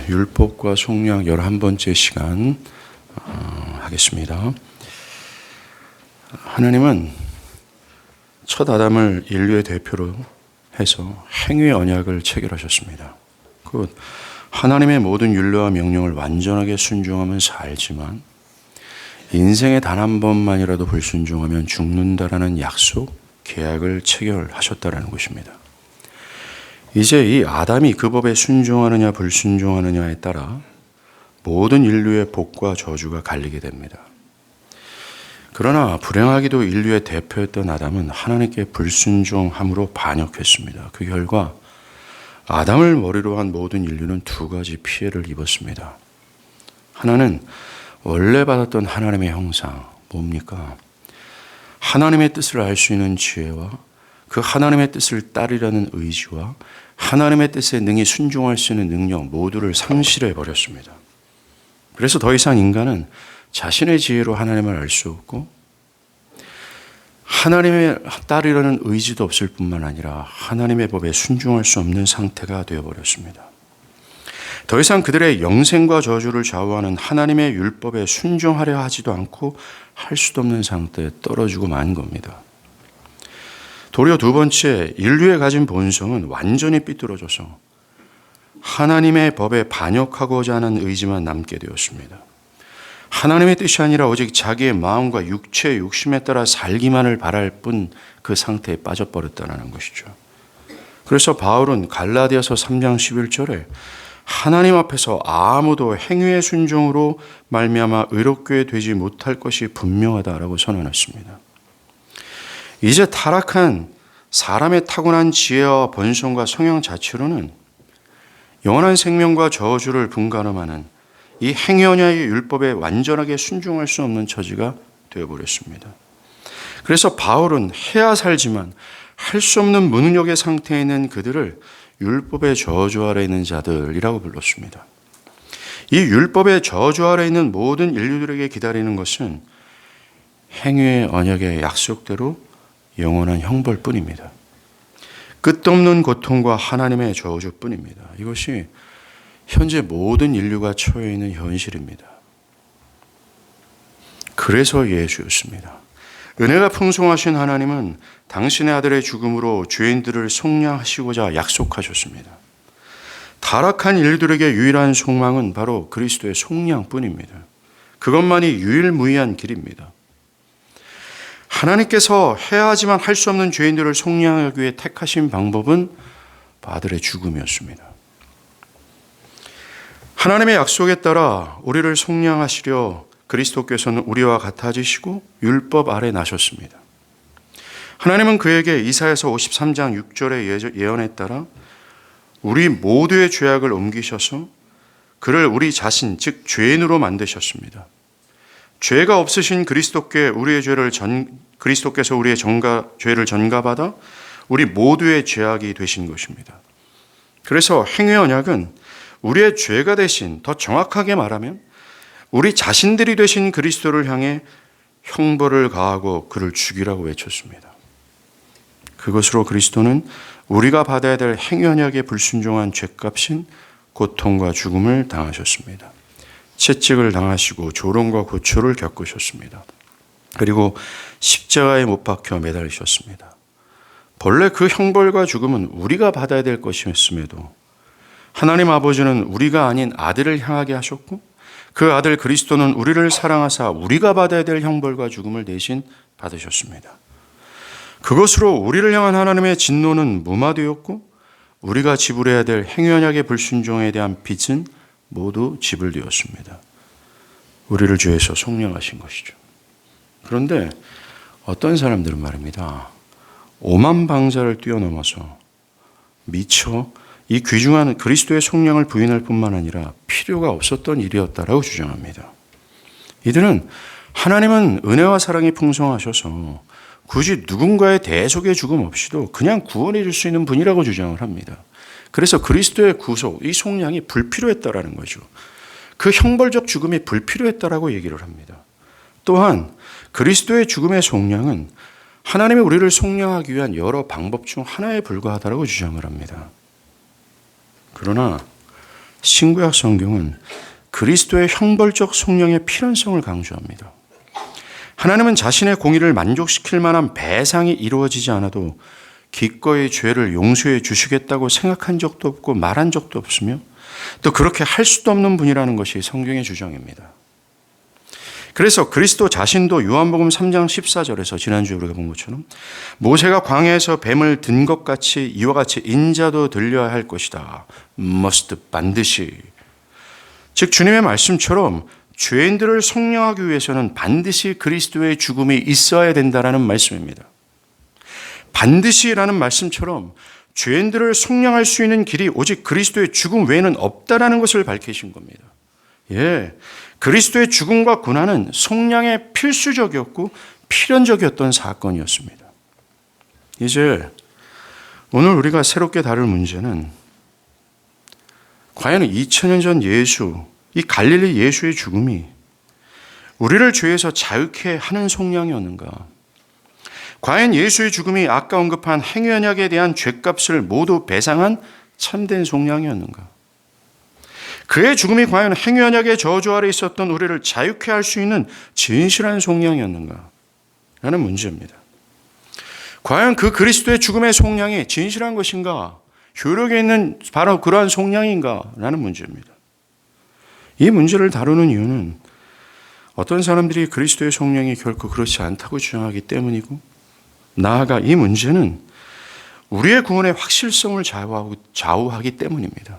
율법과 속량 11번째 시간 하겠습니다. 하나님은 첫 아담을 인류의 대표로 해서 행위의 언약을 체결하셨습니다. 곧 하나님의 모든 율례와 명령을 완전하게 순종하면 살지만 인생에 단 한 번만이라도 불순종하면 죽는다라는 약속, 계약을 체결하셨다라는 것입니다. 이제 이 아담이 그 법에 순종하느냐 불순종하느냐에 따라 모든 인류의 복과 저주가 갈리게 됩니다. 그러나 불행하게도 인류의 대표였던 아담은 하나님께 불순종함으로 반역했습니다. 그 결과 아담을 머리로 한 모든 인류는 두 가지 피해를 입었습니다. 하나는 원래 받았던 하나님의 형상, 뭡니까? 하나님의 뜻을 알 수 있는 지혜와 그 하나님의 뜻을 따르려는 의지와 하나님의 뜻에 능히 순종할 수 있는 능력 모두를 상실해 버렸습니다. 그래서 더 이상 인간은 자신의 지혜로 하나님을 알 수 없고 하나님의 따르려는 의지도 없을 뿐만 아니라 하나님의 법에 순종할 수 없는 상태가 되어버렸습니다. 더 이상 그들의 영생과 저주를 좌우하는 하나님의 율법에 순종하려 하지도 않고 할 수도 없는 상태에 떨어지고 만 겁니다. 도리어 두 번째, 인류의 가진 본성은 완전히 삐뚤어져서 하나님의 법에 반역하고자 하는 의지만 남게 되었습니다. 하나님의 뜻이 아니라 오직 자기의 마음과 육체의 욕심에 따라 살기만을 바랄 뿐 그 상태에 빠져버렸다는 것이죠. 그래서 바울은 갈라디아서 3장 11절에 하나님 앞에서 아무도 행위의 순종으로 말미암아 의롭게 되지 못할 것이 분명하다라고 선언했습니다. 이제 타락한 사람의 타고난 지혜와 본성과 성향 자체로는 영원한 생명과 저주를 분간함하는 이 행위언약의 율법에 완전하게 순종할 수 없는 처지가 되어버렸습니다. 그래서 바울은 해야 살지만 할 수 없는 무능력의 상태에 있는 그들을 율법의 저주 아래 있는 자들이라고 불렀습니다. 이 율법의 저주 아래 있는 모든 인류들에게 기다리는 것은 행위의 언약의 약속대로 영원한 형벌뿐입니다. 끝없는 고통과 하나님의 저주뿐입니다. 이것이 현재 모든 인류가 처해 있는 현실입니다. 그래서 예수였습니다. 은혜가 풍성하신 하나님은 당신의 아들의 죽음으로 죄인들을 속량하시고자 약속하셨습니다. 타락한 인류들에게 유일한 소망은 바로 그리스도의 속량뿐입니다. 그것만이 유일무이한 길입니다. 하나님께서 해야 하지만 할 수 없는 죄인들을 속량하기 위해 택하신 방법은 아들의 죽음이었습니다. 하나님의 약속에 따라 우리를 속량하시려 그리스도께서는 우리와 같아지시고 율법 아래 나셨습니다. 하나님은 그에게 이사야서 53장 6절의 예언에 따라 우리 모두의 죄악을 옮기셔서 그를 우리 자신 즉 죄인으로 만드셨습니다. 죄가 없으신 그리스도께서 우리의 죄를 전가받아 우리 모두의 죄악이 되신 것입니다. 그래서 행위 언약은 우리의 죄가 대신 더 정확하게 말하면 우리 자신들이 되신 그리스도를 향해 형벌을 가하고 그를 죽이라고 외쳤습니다. 그것으로 그리스도는 우리가 받아야 될 행위 언약에 불순종한 죄값인 고통과 죽음을 당하셨습니다. 채찍을 당하시고 조롱과 고초를 겪으셨습니다. 그리고 십자가에 못 박혀 매달리셨습니다. 본래 그 형벌과 죽음은 우리가 받아야 될 것이었음에도 하나님 아버지는 우리가 아닌 아들을 향하게 하셨고 그 아들 그리스도는 우리를 사랑하사 우리가 받아야 될 형벌과 죽음을 대신 받으셨습니다. 그것으로 우리를 향한 하나님의 진노는 무마되었고 우리가 지불해야 될 행위 언약의 불순종에 대한 빚은 모두 지불되었습니다. 우리를 죄에서 속량하신 것이죠. 그런데 어떤 사람들은 말입니다. 오만방자를 뛰어넘어서 미처 이 귀중한 그리스도의 속량을 부인할 뿐만 아니라 필요가 없었던 일이었다라고 주장합니다. 이들은 하나님은 은혜와 사랑이 풍성하셔서 굳이 누군가의 대속의 죽음 없이도 그냥 구원해 줄 수 있는 분이라고 주장을 합니다. 그래서 그리스도의 구속, 이 속량이 불필요했다라는 거죠. 그 형벌적 죽음이 불필요했다라고 얘기를 합니다. 또한 그리스도의 죽음의 속량은 하나님이 우리를 속량하기 위한 여러 방법 중 하나에 불과하다라고 주장을 합니다. 그러나 신구약 성경은 그리스도의 형벌적 속량의 필연성을 강조합니다. 하나님은 자신의 공의를 만족시킬 만한 배상이 이루어지지 않아도 기꺼이 죄를 용서해 주시겠다고 생각한 적도 없고 말한 적도 없으며 또 그렇게 할 수도 없는 분이라는 것이 성경의 주장입니다. 그래서 그리스도 자신도 요한복음 3장 14절에서 지난주에 우리가 본 것처럼 모세가 광야에서 뱀을 든 것 같이 이와 같이 인자도 들려야 할 것이다. must 반드시. 즉 주님의 말씀처럼 죄인들을 속량하기 위해서는 반드시 그리스도의 죽음이 있어야 된다라는 말씀입니다. 반드시라는 말씀처럼 죄인들을 속량할 수 있는 길이 오직 그리스도의 죽음 외에는 없다라는 것을 밝히신 겁니다. 그리스도의 죽음과 고난은 속량의 필수적이었고 필연적이었던 사건이었습니다. 이제 오늘 우리가 새롭게 다룰 문제는 과연 2000년 전 예수, 이 갈릴리 예수의 죽음이 우리를 죄에서 자유케 하는 속량이었는가? 과연 예수의 죽음이 아까 언급한 행위언약에 대한 죄값을 모두 배상한 참된 속량이었는가? 그의 죽음이 과연 행위언약의 저주 아래 있었던 우리를 자유케 할 수 있는 진실한 속량이었는가? 라는 문제입니다. 과연 그 그리스도의 죽음의 속량이 진실한 것인가? 효력에 있는 바로 그러한 속량인가? 라는 문제입니다. 이 문제를 다루는 이유는 어떤 사람들이 그리스도의 속량이 결코 그렇지 않다고 주장하기 때문이고 나아가 이 문제는 우리의 구원의 확실성을 좌우하기 때문입니다.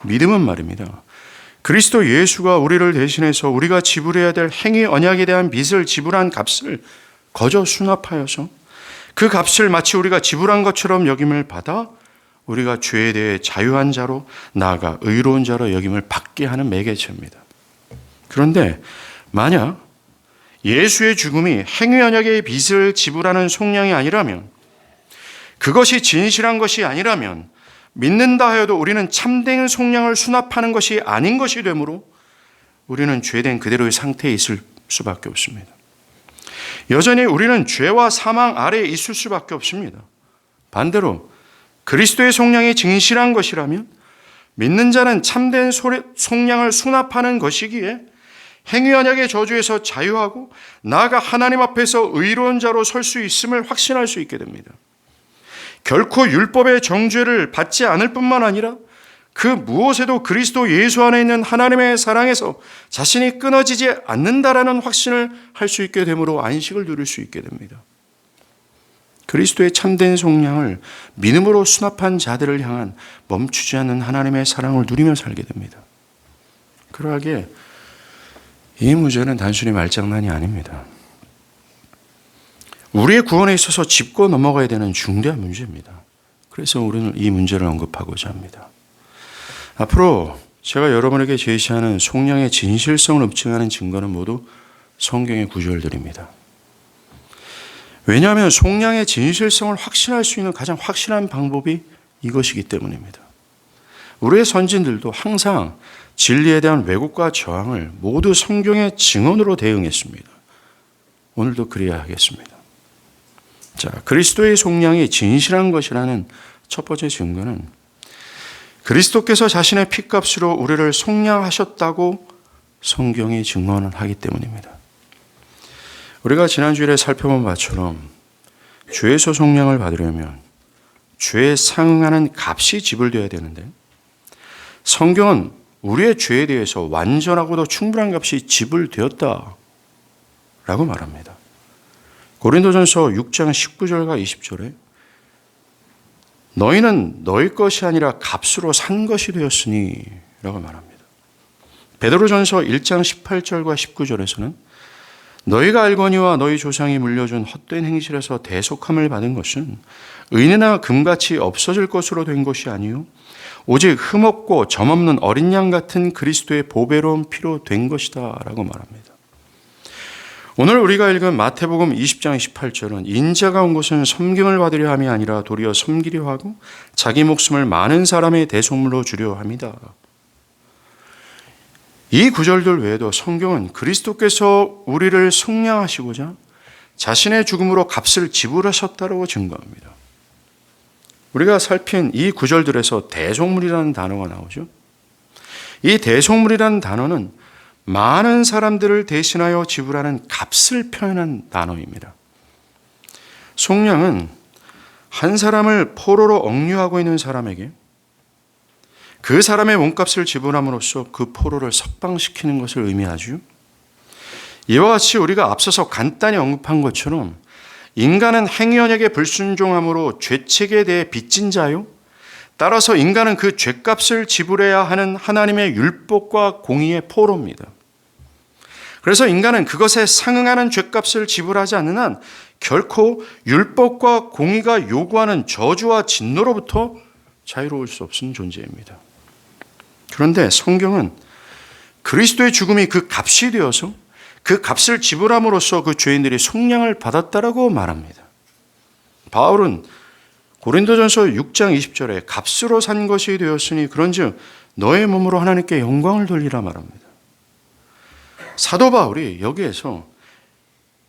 믿음은 말입니다. 그리스도 예수가 우리를 대신해서 우리가 지불해야 될 행위 언약에 대한 빚을 지불한 값을 거저 수납하여서 그 값을 마치 우리가 지불한 것처럼 여김을 받아 우리가 죄에 대해 자유한 자로 나아가 의로운 자로 여김을 받게 하는 매개체입니다. 그런데 만약 예수의 죽음이 행위 언약의 빚을 지불하는 속량이 아니라면, 그것이 진실한 것이 아니라면 믿는다 하여도 우리는 참된 속량을 수납하는 것이 아닌 것이 되므로 우리는 죄된 그대로의 상태에 있을 수밖에 없습니다. 여전히 우리는 죄와 사망 아래에 있을 수밖에 없습니다. 반대로 그리스도의 속량이 진실한 것이라면 믿는 자는 참된 속량을 수납하는 것이기에 행위 언약의 저주에서 자유하고 나아가 하나님 앞에서 의로운 자로 설 수 있음을 확신할 수 있게 됩니다. 결코 율법의 정죄를 받지 않을 뿐만 아니라 그 무엇에도 그리스도 예수 안에 있는 하나님의 사랑에서 자신이 끊어지지 않는다라는 확신을 할 수 있게 되므로 안식을 누릴 수 있게 됩니다. 그리스도의 참된 속량을 믿음으로 수납한 자들을 향한 멈추지 않는 하나님의 사랑을 누리며 살게 됩니다. 그러하기에 이 문제는 단순히 말장난이 아닙니다. 우리의 구원에 있어서 짚고 넘어가야 되는 중대한 문제입니다. 그래서 우리는 이 문제를 언급하고자 합니다. 앞으로 제가 여러분에게 제시하는 속량의 진실성을 입증하는 증거는 모두 성경의 구절들입니다. 왜냐하면 속량의 진실성을 확신할 수 있는 가장 확실한 방법이 이것이기 때문입니다. 우리의 선진들도 항상 진리에 대한 왜곡과 저항을 모두 성경의 증언으로 대응했습니다. 오늘도 그래야 하겠습니다. 자, 그리스도의 속량이 진실한 것이라는 첫 번째 증거는 그리스도께서 자신의 피값으로 우리를 속량하셨다고 성경이 증언을 하기 때문입니다. 우리가 지난주에 살펴본 바처럼 죄에서 속량을 받으려면 죄에 상응하는 값이 지불되어야 되는데 성경은 우리의 죄에 대해서 완전하고도 충분한 값이 지불되었다라고 말합니다. 고린도전서 6장 19절과 20절에 너희는 너희 것이 아니라 값으로 산 것이 되었으니 라고 말합니다. 베드로전서 1장 18절과 19절에서는 너희가 알거니와 너희 조상이 물려준 헛된 행실에서 대속함을 받은 것은 은이나 금같이 없어질 것으로 된 것이 아니요 오직 흠없고 점없는 어린 양 같은 그리스도의 보배로운 피로 된 것이다 라고 말합니다. 오늘 우리가 읽은 마태복음 20장 28절은 인자가 온 것은 섬김을 받으려 함이 아니라 도리어 섬기려 하고 자기 목숨을 많은 사람의 대속물로 주려 함이다. 이 구절들 외에도 성경은 그리스도께서 우리를 속량하시고자 자신의 죽음으로 값을 지불하셨다고 증거합니다. 우리가 살핀 이 구절들에서 대속물이라는 단어가 나오죠. 이 대속물이라는 단어는 많은 사람들을 대신하여 지불하는 값을 표현한 단어입니다. 속량은 한 사람을 포로로 억류하고 있는 사람에게 그 사람의 몸값을 지불함으로써 그 포로를 석방시키는 것을 의미하죠. 이와 같이 우리가 앞서서 간단히 언급한 것처럼 인간은 행위언에게 불순종함으로 죄책에 대해 빚진 자요, 따라서 인간은 그 죄값을 지불해야 하는 하나님의 율법과 공의의 포로입니다. 그래서 인간은 그것에 상응하는 죄값을 지불하지 않는 한 결코 율법과 공의가 요구하는 저주와 진노로부터 자유로울 수 없는 존재입니다. 그런데 성경은 그리스도의 죽음이 그 값이 되어서 그 값을 지불함으로써 그 죄인들이 속량을 받았다라고 말합니다. 바울은 고린도전서 6장 20절에 값으로 산 것이 되었으니 그런즉 너의 몸으로 하나님께 영광을 돌리라 말합니다. 사도 바울이 여기에서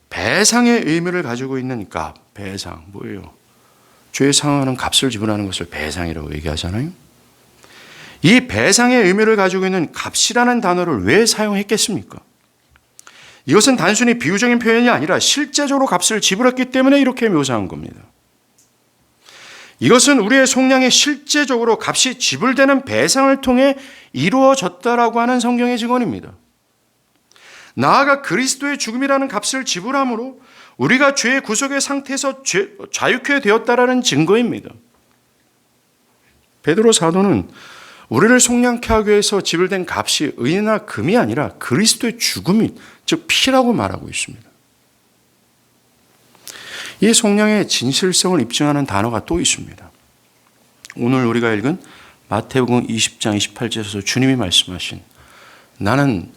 배상의 의미를 가지고 있는 값, 배상 뭐예요? 죄에 상응하는 값을 지불하는 것을 배상이라고 얘기하잖아요. 이 배상의 의미를 가지고 있는 값이라는 단어를 왜 사용했겠습니까? 이것은 단순히 비유적인 표현이 아니라 실제적으로 값을 지불했기 때문에 이렇게 묘사한 겁니다. 이것은 우리의 속량이 실제적으로 값이 지불되는 배상을 통해 이루어졌다라고 하는 성경의 증언입니다. 나아가 그리스도의 죽음이라는 값을 지불함으로 우리가 죄의 구속의 상태에서 자유케 되었다라는 증거입니다. 베드로 사도는 우리를 속량케 하기 위해서 지불된 값이 은이나 금이 아니라 그리스도의 죽음이, 즉 피라고 말하고 있습니다. 이 속량의 진실성을 입증하는 단어가 또 있습니다. 오늘 우리가 읽은 마태복음 20장 28절에서 주님이 말씀하신 나는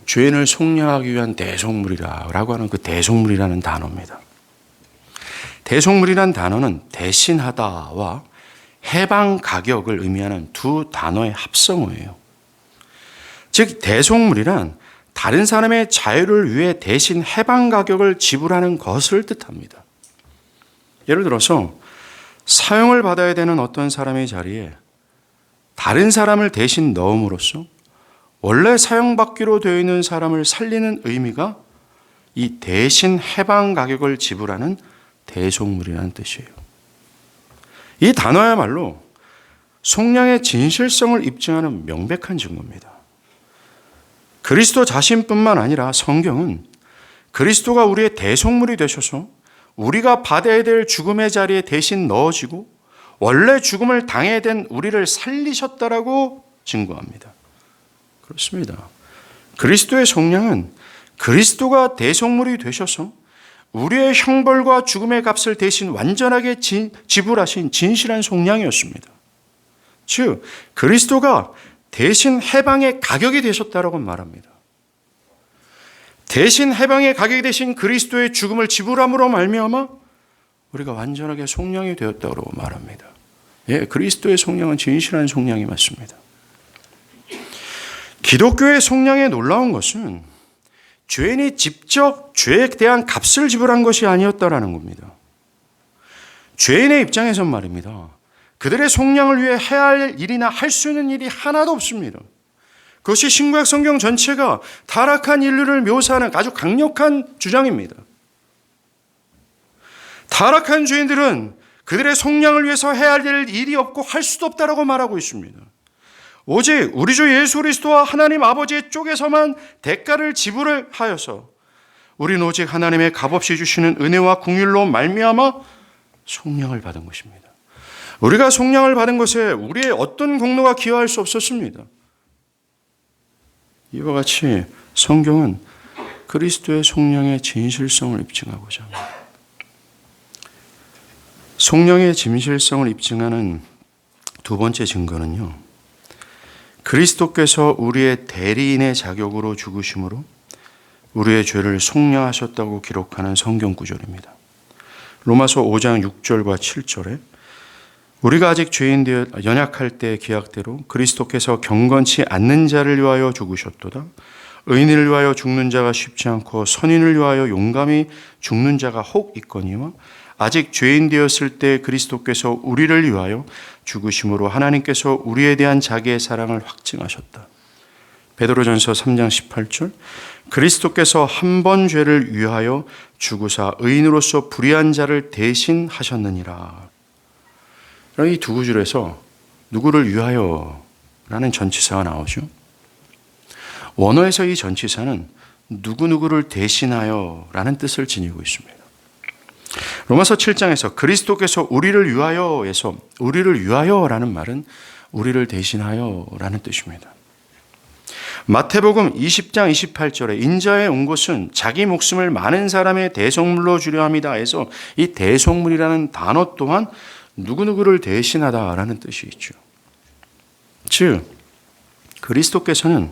죄인을 속량하기 위한 대속물이라 라고 하는 그 대속물이라는 단어입니다. 대속물이라는 단어는 대신하다와 해방 가격을 의미하는 두 단어의 합성어예요. 즉 대속물이란 다른 사람의 자유를 위해 대신 해방 가격을 지불하는 것을 뜻합니다. 예를 들어서 사형을 받아야 되는 어떤 사람의 자리에 다른 사람을 대신 넣음으로써 원래 사형받기로 되어 있는 사람을 살리는 의미가 이 대신 해방 가격을 지불하는 대속물이라는 뜻이에요. 이 단어야말로 속량의 진실성을 입증하는 명백한 증거입니다. 그리스도 자신뿐만 아니라 성경은 그리스도가 우리의 대속물이 되셔서 우리가 받아야 될 죽음의 자리에 대신 넣어지고 원래 죽음을 당해야 된 우리를 살리셨다라고 증거합니다. 그렇습니다. 그리스도의 속량은 그리스도가 대속물이 되셔서 우리의 형벌과 죽음의 값을 대신 완전하게 지불하신 진실한 속량이었습니다. 즉 그리스도가 대신 해방의 가격이 되셨다라고 말합니다. 대신 해방의 가격이 되신 그리스도의 죽음을 지불함으로 말미암아 우리가 완전하게 속량이 되었다고 말합니다. 예, 그리스도의 속량은 진실한 속량이 맞습니다. 기독교의 속량에 놀라운 것은 죄인이 직접 죄에 대한 값을 지불한 것이 아니었다라는 겁니다. 죄인의 입장에선 말입니다. 그들의 속량을 위해 해야 할 일이나 할 수 있는 일이 하나도 없습니다. 그것이 신구약 성경 전체가 타락한 인류를 묘사하는 아주 강력한 주장입니다. 타락한 죄인들은 그들의 속량을 위해서 해야 할 일이 없고 할 수도 없다라고 말하고 있습니다. 오직 우리 주 예수 그리스도와 하나님 아버지의 쪽에서만 대가를 지불을 하여서 우리는 오직 하나님의 값없이 주시는 은혜와 긍휼로 말미암아 속량을 받은 것입니다. 우리가 속량을 받은 것에 우리의 어떤 공로가 기여할 수 없었습니다. 이와 같이 성경은 그리스도의 속량의 진실성을 입증하고자 합니다. 속량의 진실성을 입증하는 두 번째 증거는요, 그리스도께서 우리의 대리인의 자격으로 죽으심으로 우리의 죄를 속량하셨다고 기록하는 성경 구절입니다. 로마서 5장 6절과 7절에 우리가 아직 죄인 되어 연약할 때 기약대로 그리스도께서 경건치 않는 자를 위하여 죽으셨도다. 의인을 위하여 죽는 자가 쉽지 않고 선인을 위하여 용감히 죽는 자가 혹 있거니와 아직 죄인 되었을 때 그리스도께서 우리를 위하여 죽으심으로 하나님께서 우리에 대한 자기의 사랑을 확증하셨다. 베드로전서 3장 18절, 그리스도께서 한 번 죄를 위하여 죽으사 의인으로서 불의한 자를 대신하셨느니라. 이 두 구절에서 누구를 위하여 라는 전치사가 나오죠. 원어에서 이 전치사는 누구누구를 대신하여 라는 뜻을 지니고 있습니다. 로마서 7장에서 그리스도께서 우리를 위하여에서 우리를 위하여라는 말은 우리를 대신하여 라는 뜻입니다. 마태복음 20장 28절에 인자에 온 것은 자기 목숨을 많은 사람의 대속물로 주려 함이다 해서 이 대속물이라는 단어 또한 누구누구를 대신하다라는 뜻이 있죠. 즉 그리스도께서는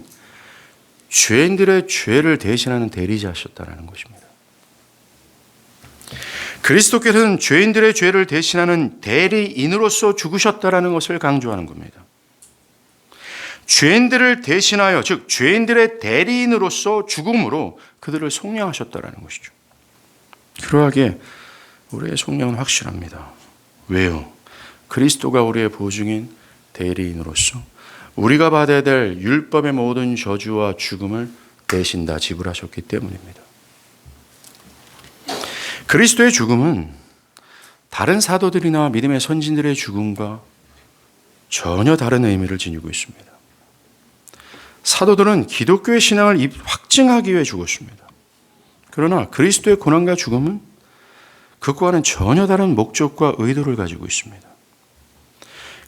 죄인들의 죄를 대신하는 대리자셨다라는 것입니다. 그리스도께서는 죄인들의 죄를 대신하는 대리인으로서 죽으셨다라는 것을 강조하는 겁니다. 죄인들을 대신하여, 즉 죄인들의 대리인으로서 죽음으로 그들을 속량하셨다라는 것이죠. 그러하기에 우리의 속량은 확실합니다. 왜요? 그리스도가 우리의 보증인 대리인으로서 우리가 받아야 될 율법의 모든 저주와 죽음을 대신 다 지불하셨기 때문입니다. 그리스도의 죽음은 다른 사도들이나 믿음의 선진들의 죽음과 전혀 다른 의미를 지니고 있습니다. 사도들은 기독교의 신앙을 확증하기 위해 죽었습니다. 그러나 그리스도의 고난과 죽음은 그것과는 전혀 다른 목적과 의도를 가지고 있습니다.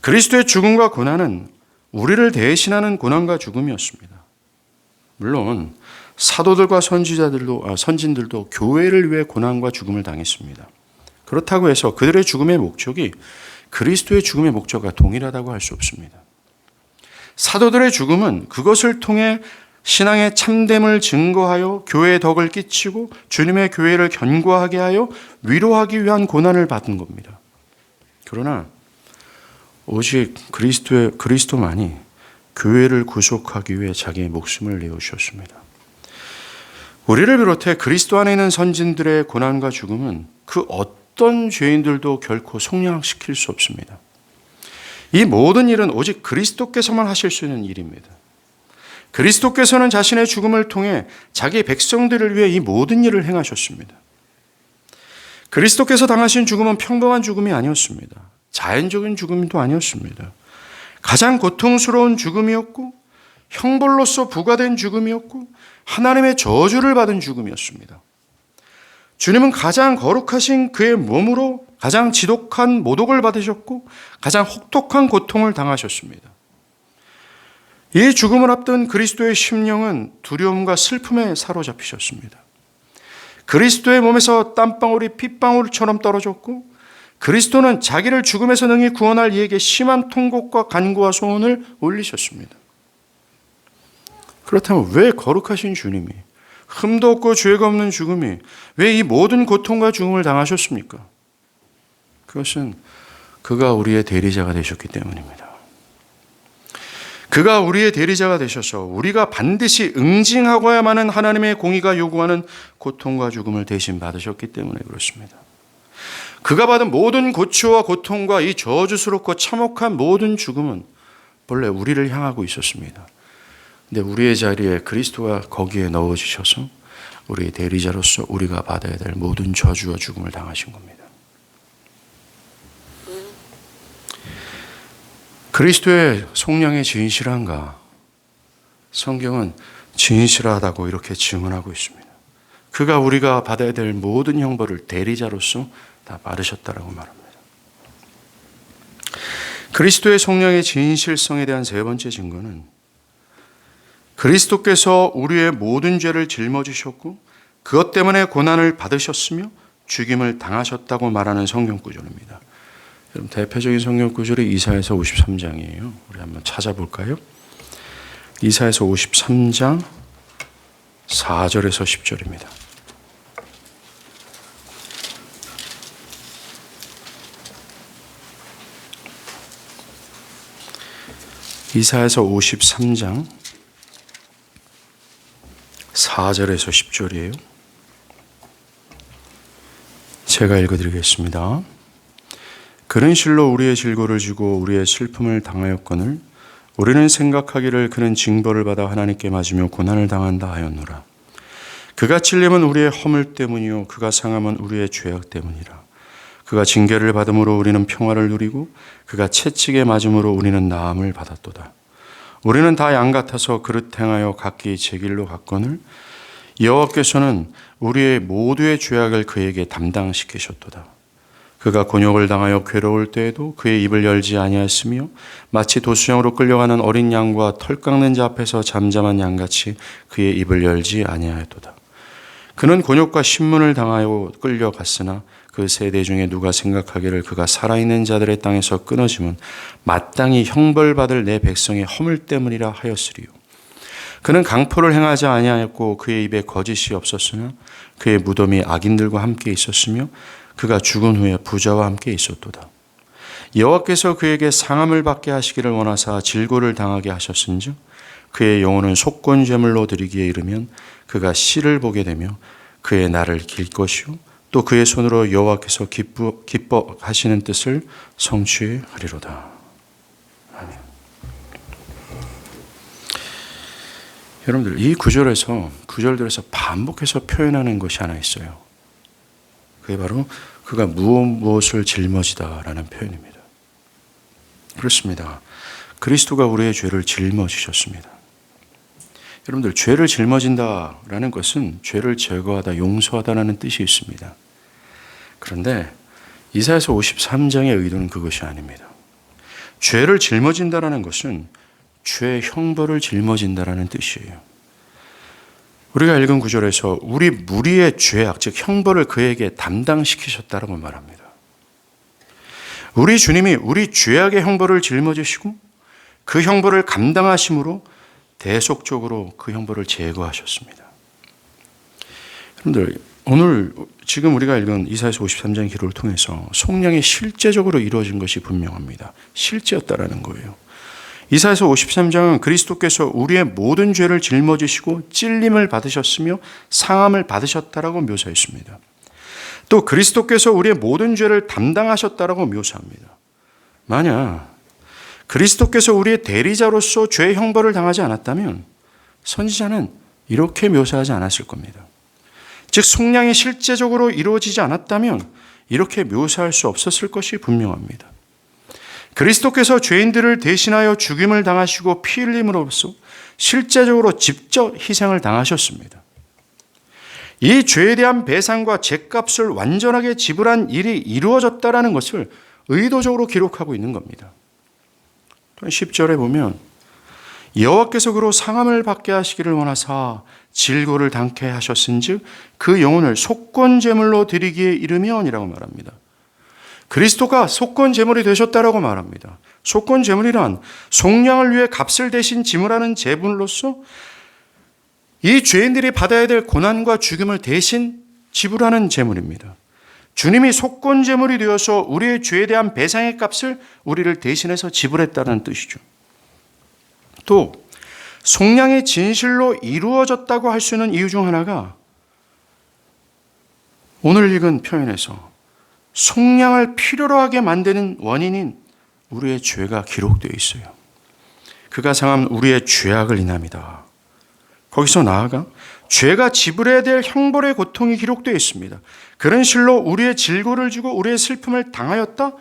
그리스도의 죽음과 고난은 우리를 대신하는 고난과 죽음이었습니다. 물론 사도들과 선진들도 교회를 위해 고난과 죽음을 당했습니다. 그렇다고 해서 그들의 죽음의 목적이 그리스도의 죽음의 목적과 동일하다고 할 수 없습니다. 사도들의 죽음은 그것을 통해 신앙의 참됨을 증거하여 교회의 덕을 끼치고 주님의 교회를 견고하게 하여 위로하기 위한 고난을 받은 겁니다. 그러나 오직 그리스도만이 교회를 구속하기 위해 자기의 목숨을 내어주셨습니다. 우리를 비롯해 그리스도 안에 있는 선진들의 고난과 죽음은 그 어떤 죄인들도 결코 속량시킬 수 없습니다. 이 모든 일은 오직 그리스도께서만 하실 수 있는 일입니다. 그리스도께서는 자신의 죽음을 통해 자기 백성들을 위해 이 모든 일을 행하셨습니다. 그리스도께서 당하신 죽음은 평범한 죽음이 아니었습니다. 자연적인 죽음도 아니었습니다. 가장 고통스러운 죽음이었고 형벌로서 부과된 죽음이었고 하나님의 저주를 받은 죽음이었습니다. 주님은 가장 거룩하신 그의 몸으로 가장 지독한 모독을 받으셨고 가장 혹독한 고통을 당하셨습니다. 이 죽음을 앞둔 그리스도의 심령은 두려움과 슬픔에 사로잡히셨습니다. 그리스도의 몸에서 땀방울이 핏방울처럼 떨어졌고 그리스도는 자기를 죽음에서 능히 구원할 이에게 심한 통곡과 간구와 소원을 올리셨습니다. 그렇다면 왜 거룩하신 주님이 흠도 없고 죄가 없는 죽음이 왜 이 모든 고통과 죽음을 당하셨습니까? 그것은 그가 우리의 대리자가 되셨기 때문입니다. 그가 우리의 대리자가 되셔서 우리가 반드시 응징하고야만 하는 하나님의 공의가 요구하는 고통과 죽음을 대신 받으셨기 때문에 그렇습니다. 그가 받은 모든 고초와 고통과 이 저주스럽고 참혹한 모든 죽음은 본래 우리를 향하고 있었습니다. 근데 우리의 자리에 그리스도가 거기에 넣어주셔서 우리의 대리자로서 우리가 받아야 될 모든 저주와 죽음을 당하신 겁니다. 그리스도의 속량이 진실한가? 성경은 진실하다고 이렇게 증언하고 있습니다. 그가 우리가 받아야 될 모든 형벌을 대리자로서 다 받으셨다라고 말합니다. 그리스도의 속량의 진실성에 대한 세 번째 증거는 그리스도께서 우리의 모든 죄를 짊어지셨고 그것 때문에 고난을 받으셨으며 죽임을 당하셨다고 말하는 성경 구절입니다. 여러분 대표적인 성경 구절이 이사야서 53장이에요. 우리 한번 찾아볼까요? 이사야서 53장 4절에서 10절입니다. 이사야서 53장 4절에서 10절이에요. 제가 읽어드리겠습니다. 그는 실로 우리의 질고를 지고 우리의 슬픔을 당하였거늘 우리는 생각하기를 그는 징벌을 받아 하나님께 맞으며 고난을 당한다 하였노라. 그가 찔림은 우리의 허물 때문이요 그가 상함은 우리의 죄악 때문이라. 그가 징계를 받음으로 우리는 평화를 누리고 그가 채찍에 맞음으로 우리는 나음을 받았도다. 우리는 다 양 같아서 그릇 행하여 각기 제 길로 갔거늘 여호와께서는 우리의 모두의 죄악을 그에게 담당시키셨도다. 그가 곤욕을 당하여 괴로울 때에도 그의 입을 열지 아니하였으며 마치 도수장으로 끌려가는 어린 양과 털 깎는 자 앞에서 잠잠한 양같이 그의 입을 열지 아니하였도다. 그는 곤욕과 신문을 당하여 끌려갔으나 그 세대 중에 누가 생각하기를 그가 살아있는 자들의 땅에서 끊어짐은 마땅히 형벌받을 내 백성의 허물 때문이라 하였으리요. 그는 강포를 행하지 아니하였고 그의 입에 거짓이 없었으나 그의 무덤이 악인들과 함께 있었으며 그가 죽은 후에 부자와 함께 있었도다. 여호와께서 그에게 상함을 받게 하시기를 원하사 질고를 당하게 하셨은즉 그의 영혼은 속건제물로 드리기에 이르면 그가 씨를 보게 되며 그의 날을 길 것이요 또 그의 손으로 여호와께서 기뻐하시는 뜻을 성취하리로다. 아멘. 여러분들 이 구절들에서 반복해서 표현하는 것이 하나 있어요. 그게 바로 그가 무엇을 짊어지다라는 표현입니다. 그렇습니다. 그리스도가 우리의 죄를 짊어지셨습니다. 여러분들 죄를 짊어진다라는 것은 죄를 제거하다, 용서하다라는 뜻이 있습니다. 그런데 이사야서 53장의 의도는 그것이 아닙니다. 죄를 짊어진다라는 것은 죄의 형벌을 짊어진다라는 뜻이에요. 우리가 읽은 구절에서 우리 무리의 죄악, 즉 형벌을 그에게 담당시키셨다라고 말합니다. 우리 주님이 우리 죄악의 형벌을 짊어지시고 그 형벌을 감당하심으로 대속적으로 그 형벌을 제거하셨습니다. 여러분들 오늘 지금 우리가 읽은 이사야서 53장 기록을 통해서 속량이 실제적으로 이루어진 것이 분명합니다. 실제였다라는 거예요. 이사야서 53장은 그리스도께서 우리의 모든 죄를 짊어지시고 찔림을 받으셨으며 상함을 받으셨다라고 묘사했습니다. 또 그리스도께서 우리의 모든 죄를 담당하셨다라고 묘사합니다. 만약 그리스도께서 우리의 대리자로서 죄의 형벌을 당하지 않았다면 선지자는 이렇게 묘사하지 않았을 겁니다. 즉 속량이 실제적으로 이루어지지 않았다면 이렇게 묘사할 수 없었을 것이 분명합니다. 그리스도께서 죄인들을 대신하여 죽임을 당하시고 피 흘림으로써 실제적으로 직접 희생을 당하셨습니다. 이 죄에 대한 배상과 죄값을 완전하게 지불한 일이 이루어졌다라는 것을 의도적으로 기록하고 있는 겁니다. 10절에 보면 여호와께서 그로 상함을 받게 하시기를 원하사 질고를 당케 하셨은즉 그 영혼을 속건제물로 드리기에 이르면이라고 말합니다. 그리스도가 속건제물이 되셨다라고 말합니다. 속건제물이란 속량을 위해 값을 대신 지불하는 제물로서 이 죄인들이 받아야 될 고난과 죽음을 대신 지불하는 제물입니다. 주님이 속건제물이 되어서 우리의 죄에 대한 배상의 값을 우리를 대신해서 지불했다는 뜻이죠. 또 속량이 진실로 이루어졌다고 할 수 있는 이유 중 하나가 오늘 읽은 표현에서 속량을 필요로 하게 만드는 원인인 우리의 죄가 기록되어 있어요. 그가 상한 우리의 죄악을 인함이다. 거기서 나아가 죄가 지불해야 될 형벌의 고통이 기록되어 있습니다. 그런 실로 우리의 질고를 주고 우리의 슬픔을 당하였다.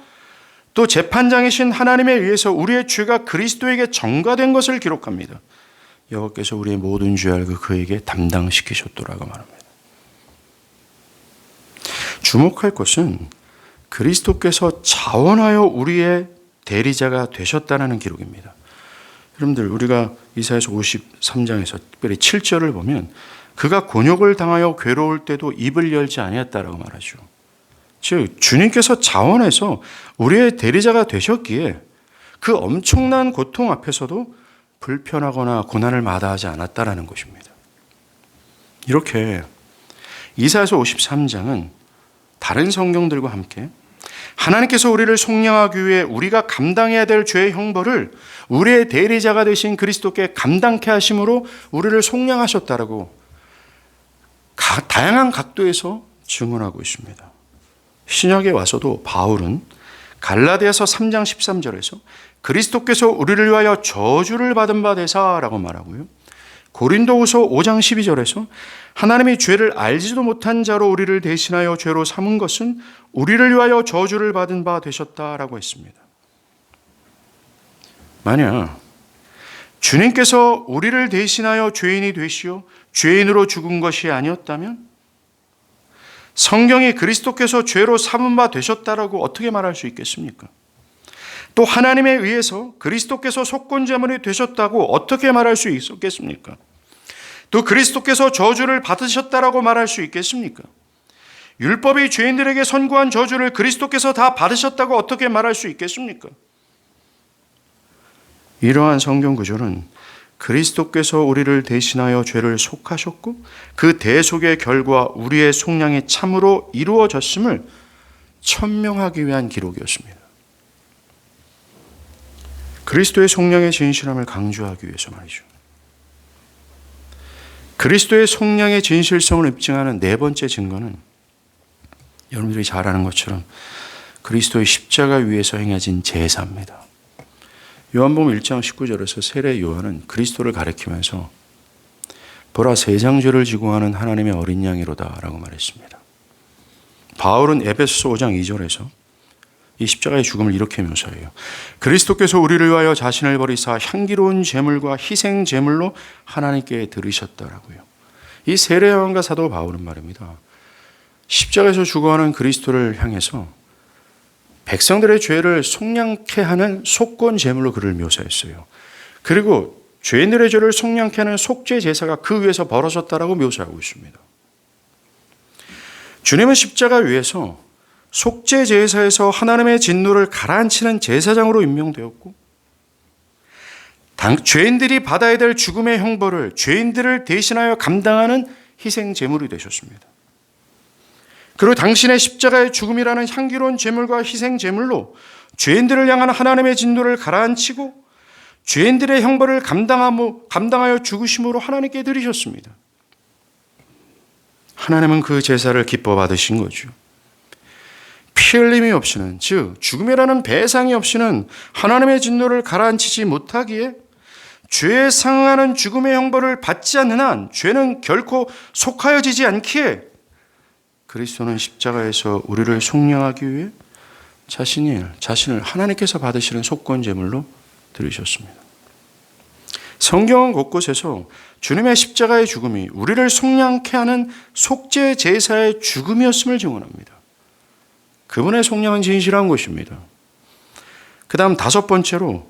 또 재판장이신 하나님에 의해서 우리의 죄가 그리스도에게 전가된 것을 기록합니다. 여호와께서 우리의 모든 죄악을 그에게 담당시키셨더라고 말합니다. 주목할 것은 그리스도께서 자원하여 우리의 대리자가 되셨다는 기록입니다. 여러분들 우리가 이사야서 53장에서 특별히 7절을 보면 그가 곤욕을 당하여 괴로울 때도 입을 열지 아니했다라고 말하죠. 즉 주님께서 자원해서 우리의 대리자가 되셨기에 그 엄청난 고통 앞에서도 불편하거나 고난을 마다하지 않았다라는 것입니다. 이렇게 이사야서 53장은 다른 성경들과 함께 하나님께서 우리를 속량하기 위해 우리가 감당해야 될 죄의 형벌을 우리의 대리자가 되신 그리스도께 감당케 하심으로 우리를 속량하셨다라고 다양한 각도에서 증언하고 있습니다. 신약에 와서도 바울은 갈라디아서 3장 13절에서 그리스도께서 우리를 위하여 저주를 받은 바 되사라고 말하고요. 고린도후서 5장 12절에서 하나님이 죄를 알지도 못한 자로 우리를 대신하여 죄로 삼은 것은 우리를 위하여 저주를 받은 바 되셨다라고 했습니다. 만약 주님께서 우리를 대신하여 죄인이 되시어 죄인으로 죽은 것이 아니었다면 성경이 그리스도께서 죄로 삼은 바 되셨다라고 어떻게 말할 수 있겠습니까? 또 하나님에 의해서 그리스도께서 속건제물이 되셨다고 어떻게 말할 수 있겠습니까? 또 그리스도께서 저주를 받으셨다라고 말할 수 있겠습니까? 율법이 죄인들에게 선고한 저주를 그리스도께서 다 받으셨다고 어떻게 말할 수 있겠습니까? 이러한 성경 구조는 그리스도께서 우리를 대신하여 죄를 속하셨고 그 대속의 결과 우리의 속량이 참으로 이루어졌음을 천명하기 위한 기록이었습니다. 그리스도의 속량의 진실함을 강조하기 위해서 말이죠. 그리스도의 속량의 진실성을 입증하는 네 번째 증거는 여러분들이 잘 아는 것처럼 그리스도의 십자가 위에서 행해진 제사입니다. 요한복음 1장 19절에서 세례 요한은 그리스도를 가리키면서 보라 세상 죄를 지고 하는 하나님의 어린 양이로다 라고 말했습니다. 바울은 에베소서 5장 2절에서 이 십자가의 죽음을 이렇게 묘사해요. 그리스도께서 우리를 위하여 자신을 버리사 향기로운 제물과 희생 제물로 하나님께 드리셨다라고요. 이 세례 요한과 사도 바울은 말입니다. 십자가에서 죽어가는 그리스도를 향해서 백성들의 죄를 속량케 하는 속건 제물로 그를 묘사했어요. 그리고 죄인들의 죄를 속량케 하는 속죄 제사가 그 위에서 벌어졌다라고 묘사하고 있습니다. 주님은 십자가 위에서 속죄 제사에서 하나님의 진노를 가라앉히는 제사장으로 임명되었고 죄인들이 받아야 될 죽음의 형벌을 죄인들을 대신하여 감당하는 희생 제물이 되셨습니다. 그리고 당신의 십자가의 죽음이라는 향기로운 제물과 희생 제물로 죄인들을 향한 하나님의 진노를 가라앉히고 죄인들의 형벌을 감당하여 죽으심으로 하나님께 드리셨습니다. 하나님은 그 제사를 기뻐 받으신 거죠. 피 흘림이 없이는, 즉 죽음이라는 배상이 없이는 하나님의 진노를 가라앉히지 못하기에 죄에 상응하는 죽음의 형벌을 받지 않는 한 죄는 결코 속하여지지 않기에 그리스도는 십자가에서 우리를 속량하기 위해 자신을 하나님께서 받으시는 속건 제물로 드리셨습니다. 성경은 곳곳에서 주님의 십자가의 죽음이 우리를 속량케 하는 속죄 제사의 죽음이었음을 증언합니다. 그분의 속량은 진실한 것입니다. 그 다음 다섯 번째로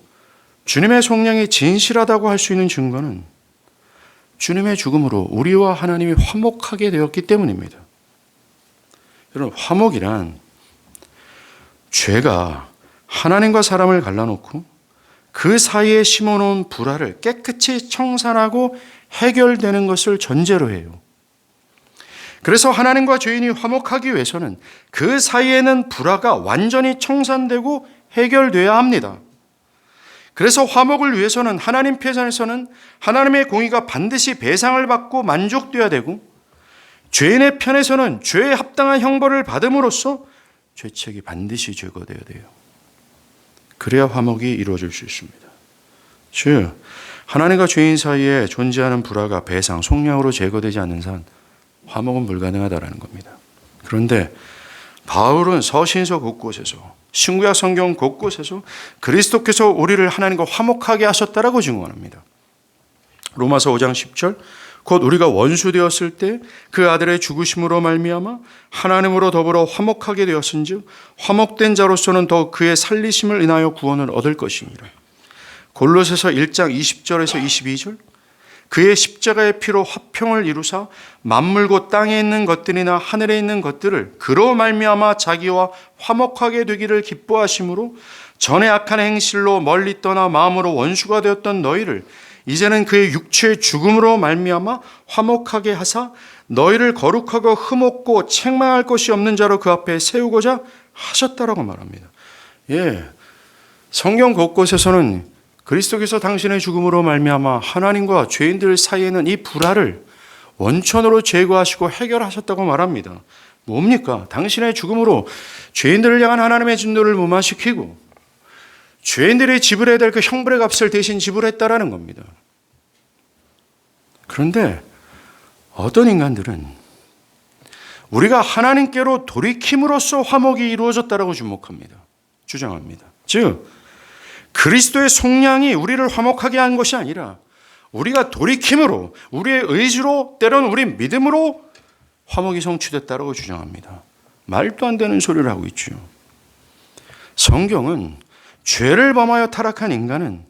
주님의 속량이 진실하다고 할 수 있는 증거는 주님의 죽음으로 우리와 하나님이 화목하게 되었기 때문입니다. 여러분, 화목이란 죄가 하나님과 사람을 갈라놓고 그 사이에 심어놓은 불화를 깨끗이 청산하고 해결되는 것을 전제로 해요. 그래서 하나님과 죄인이 화목하기 위해서는 그 사이에는 불화가 완전히 청산되고 해결돼야 합니다. 그래서 화목을 위해서는 하나님 편에서는 하나님의 공의가 반드시 배상을 받고 만족돼야 되고 죄인의 편에서는 죄에 합당한 형벌을 받음으로써 죄책이 반드시 제거되어야 돼요. 그래야 화목이 이루어질 수 있습니다. 즉 하나님과 죄인 사이에 존재하는 불화가 배상, 속량으로 제거되지 않는 한 화목은 불가능하다라는 겁니다. 그런데 바울은 서신서 곳곳에서 신구약 성경 곳곳에서 그리스도께서 우리를 하나님과 화목하게 하셨다라고 증언합니다. 로마서 5장 10절 곧 우리가 원수 되었을 때 그 아들의 죽으심으로 말미암아 하나님으로 더불어 화목하게 되었은즉 화목된 자로서는 더욱 그의 살리심을 인하여 구원을 얻을 것입니다. 골로새서 1장 20절에서 22절 그의 십자가의 피로 화평을 이루사 만물 곧 땅에 있는 것들이나 하늘에 있는 것들을 그로 말미암아 자기와 화목하게 되기를 기뻐하심으로 전에 악한 행실로 멀리 떠나 마음으로 원수가 되었던 너희를 이제는 그의 육체의 죽음으로 말미암아 화목하게 하사 너희를 거룩하고 흠없고 책망할 것이 없는 자로 그 앞에 세우고자 하셨다라고 말합니다. 성경 곳곳에서는 그리스도께서 당신의 죽음으로 말미암아 하나님과 죄인들 사이에는 이 불화를 원천으로 제거하시고 해결하셨다고 말합니다. 뭡니까? 당신의 죽음으로 죄인들을 향한 하나님의 진노를 무마시키고 죄인들이 지불해야 될 그 형벌의 값을 대신 지불했다라는 겁니다. 그런데 어떤 인간들은 우리가 하나님께로 돌이킴으로써 화목이 이루어졌다라고 주장합니다. 즉 그리스도의 속량이 우리를 화목하게 한 것이 아니라 우리가 돌이킴으로, 우리의 의지로, 때로는 우리 믿음으로 화목이 성취됐다라고 주장합니다. 말도 안 되는 소리를 하고 있죠. 성경은 죄를 범하여 타락한 인간은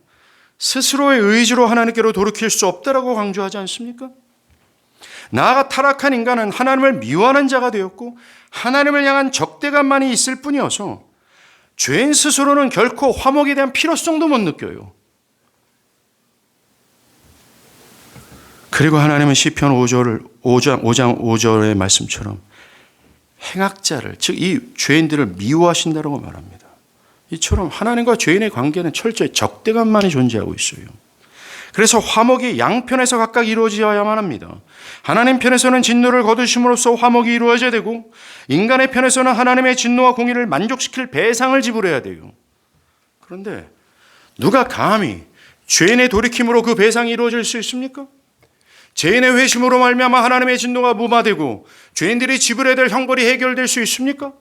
스스로의 의지로 하나님께로 돌이킬 수 없다라고 강조하지 않습니까? 나아가 타락한 인간은 하나님을 미워하는 자가 되었고 하나님을 향한 적대감만이 있을 뿐이어서 죄인 스스로는 결코 화목에 대한 필요성도 못 느껴요. 그리고 하나님은 시편 5장 5절의 말씀처럼 행악자를, 즉 이 죄인들을 미워하신다고 말합니다. 이처럼 하나님과 죄인의 관계는 철저히 적대감만이 존재하고 있어요. 그래서 화목이 양편에서 각각 이루어져야만 합니다. 하나님 편에서는 진노를 거두심으로써 화목이 이루어져야 되고 인간의 편에서는 하나님의 진노와 공의를 만족시킬 배상을 지불해야 돼요. 그런데 누가 감히 죄인의 돌이킴으로 그 배상이 이루어질 수 있습니까? 죄인의 회심으로 말미암아 하나님의 진노가 무마되고 죄인들이 지불해야 될 형벌이 해결될 수 있습니까?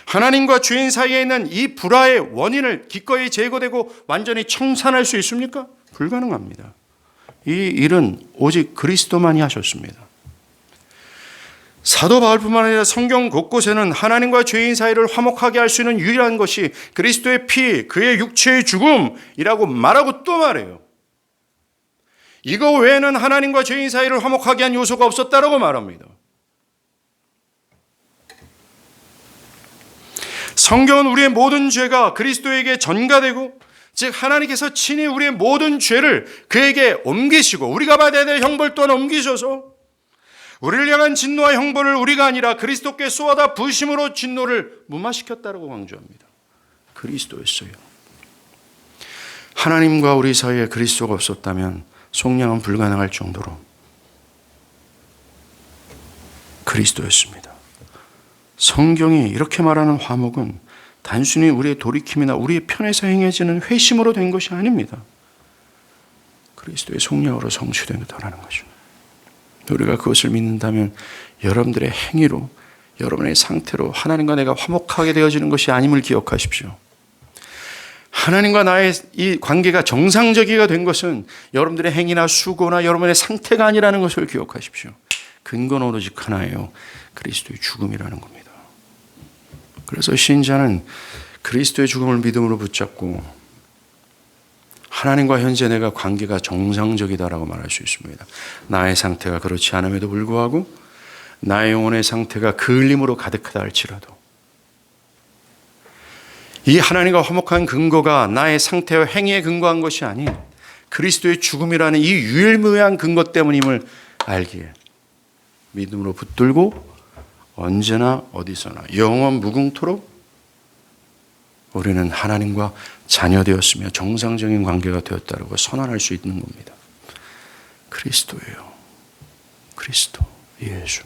하나님과 죄인 사이에 있는 이 불화의 원인을 기꺼이 제거되고 완전히 청산할 수 있습니까? 불가능합니다. 이 일은 오직 그리스도만이 하셨습니다. 사도 바울뿐만 아니라 성경 곳곳에는 하나님과 죄인 사이를 화목하게 할 수 있는 유일한 것이 그리스도의 피, 그의 육체의 죽음이라고 말하고 또 말해요. 이거 외에는 하나님과 죄인 사이를 화목하게 한 요소가 없었다라고 말합니다. 성경은 우리의 모든 죄가 그리스도에게 전가되고, 즉 하나님께서 친히 우리의 모든 죄를 그에게 옮기시고 우리가 받아야 될 형벌 또한 옮기셔서 우리를 향한 진노와 형벌을 우리가 아니라 그리스도께 쏘아다 부으심으로 진노를 무마시켰다라고 강조합니다. 그리스도였어요. 하나님과 우리 사이에 그리스도가 없었다면 속량은 불가능할 정도로 그리스도였습니다. 성경이 이렇게 말하는 화목은 단순히 우리의 돌이킴이나 우리의 편에서 행해지는 회심으로 된 것이 아닙니다. 그리스도의 속량으로 성취된다는 거죠. 우리가 그것을 믿는다면 여러분들의 행위로, 여러분의 상태로 하나님과 내가 화목하게 되어지는 것이 아님을 기억하십시오. 하나님과 나의 이 관계가 정상적이가 된 것은 여러분들의 행위나 수고나 여러분의 상태가 아니라는 것을 기억하십시오. 근거는 오로지 하나예요. 그리스도의 죽음이라는 겁니다. 그래서 신자는 그리스도의 죽음을 믿음으로 붙잡고 하나님과 현재 내가 관계가 정상적이다라고 말할 수 있습니다. 나의 상태가 그렇지 않음에도 불구하고 나의 영혼의 상태가 그을림으로 가득하다 할지라도 이 하나님과 화목한 근거가 나의 상태와 행위에 근거한 것이 아닌 그리스도의 죽음이라는 이 유일무이한 근거 때문임을 알기에 믿음으로 붙들고 언제나 어디서나 영원 무궁토록 우리는 하나님과 자녀되었으며 정상적인 관계가 되었다고 선언할 수 있는 겁니다. 그리스도예요. 그리스도, 예수.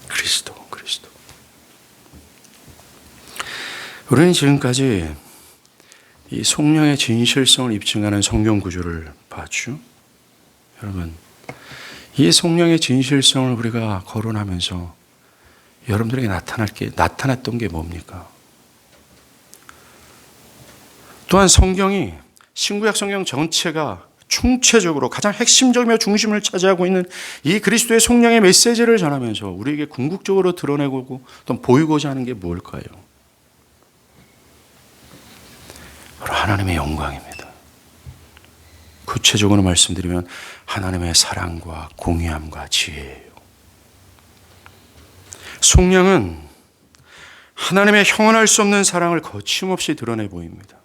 그리스도. 우리는 지금까지 이 속량의 진실성을 입증하는 성경 구조를 봤죠. 여러분, 이 속량의 진실성을 우리가 거론하면서 여러분들에게 나타났던 게 뭡니까? 또한 성경이 신구약 성경 전체가 총체적으로 가장 핵심적이며 중심을 차지하고 있는 이 그리스도의 속량의 메시지를 전하면서 우리에게 궁극적으로 드러내고 또 보이고자 하는 게 뭘까요? 바로 하나님의 영광입니다. 구체적으로 말씀드리면 하나님의 사랑과 공의함과 지혜예요. 속량은 하나님의 형언할 수 없는 사랑을 거침없이 드러내 보입니다.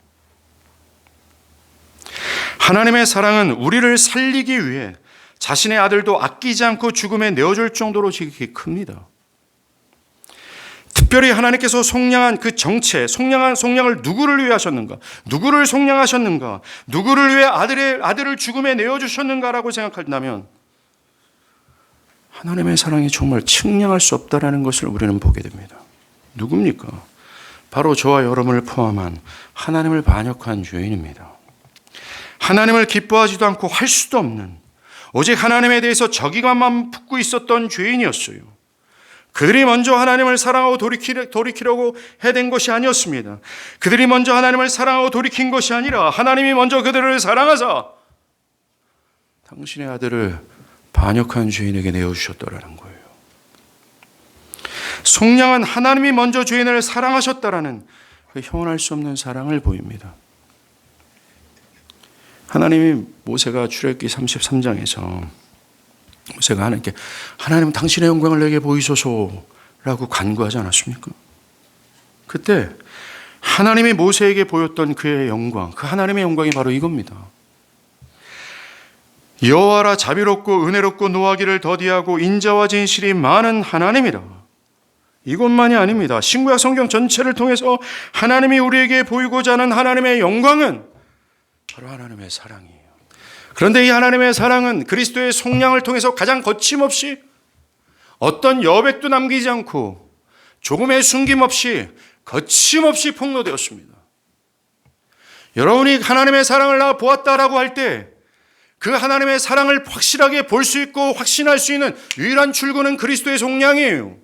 하나님의 사랑은 우리를 살리기 위해 자신의 아들도 아끼지 않고 죽음에 내어줄 정도로 지극히 큽니다. 특별히 하나님께서 속량한 그 정체, 속량을 누구를 위해 하셨는가? 누구를 속량하셨는가? 누구를 위해 아들을 죽음에 내어주셨는가라고 생각한다면 하나님의 사랑이 정말 측량할 수 없다라는 것을 우리는 보게 됩니다. 누굽니까? 바로 저와 여러분을 포함한 하나님을 반역한 죄인입니다. 하나님을 기뻐하지도 않고 할 수도 없는, 오직 하나님에 대해서 적의감만 품고 있었던 죄인이었어요. 그들이 먼저 하나님을 사랑하고 돌이키려고 해댄 것이 아니었습니다. 그들이 먼저 하나님을 사랑하고 돌이킨 것이 아니라 하나님이 먼저 그들을 사랑하사 당신의 아들을 반역한 죄인에게 내어주셨다라는 거예요. 속량은 하나님이 먼저 죄인을 사랑하셨다라는 그 형언할 수 없는 사랑을 보입니다. 하나님이 모세가 출애굽기 33장에서 모세가 하나님께 하나님 당신의 영광을 내게 보이소서라고 간구하지 않았습니까? 그때 하나님이 모세에게 보였던 그의 영광, 그 하나님의 영광이 바로 이겁니다. 여호와라 자비롭고 은혜롭고 노하기를 더디하고 인자와 진실이 많은 하나님이라. 이것만이 아닙니다. 신구약 성경 전체를 통해서 하나님이 우리에게 보이고자 하는 하나님의 영광은 바로 하나님의 사랑이에요. 그런데 이 하나님의 사랑은 그리스도의 속량을 통해서 가장 거침없이 어떤 여백도 남기지 않고 조금의 숨김없이 거침없이 폭로되었습니다. 여러분이 하나님의 사랑을 보았다라고 할 때 그 하나님의 사랑을 확실하게 볼 수 있고 확신할 수 있는 유일한 출구는 그리스도의 속량이에요.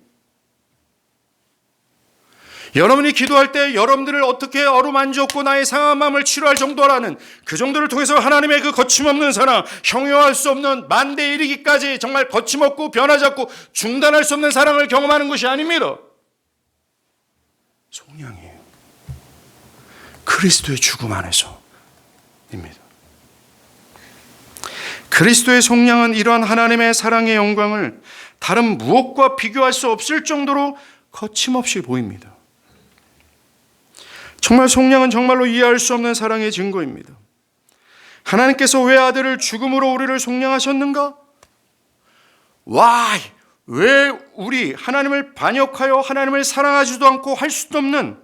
여러분이 기도할 때 여러분들을 어떻게 어루만졌고 나의 상한 마음을 치료할 정도라는 그 정도를 통해서 하나님의 그 거침없는 사랑, 형용할 수 없는 만대에 이르기까지 정말 거침없고 변하지 않고 중단할 수 없는 사랑을 경험하는 것이 아닙니다. 속량이에요. 그리스도의 죽음 안에서입니다. 그리스도의 속량은 이러한 하나님의 사랑의 영광을 다른 무엇과 비교할 수 없을 정도로 거침없이 보입니다. 정말 속량은 정말로 이해할 수 없는 사랑의 증거입니다. 하나님께서 왜 아들을 죽음으로 우리를 속량하셨는가? Why? 왜 우리 하나님을 반역하여 하나님을 사랑하지도 않고 할 수도 없는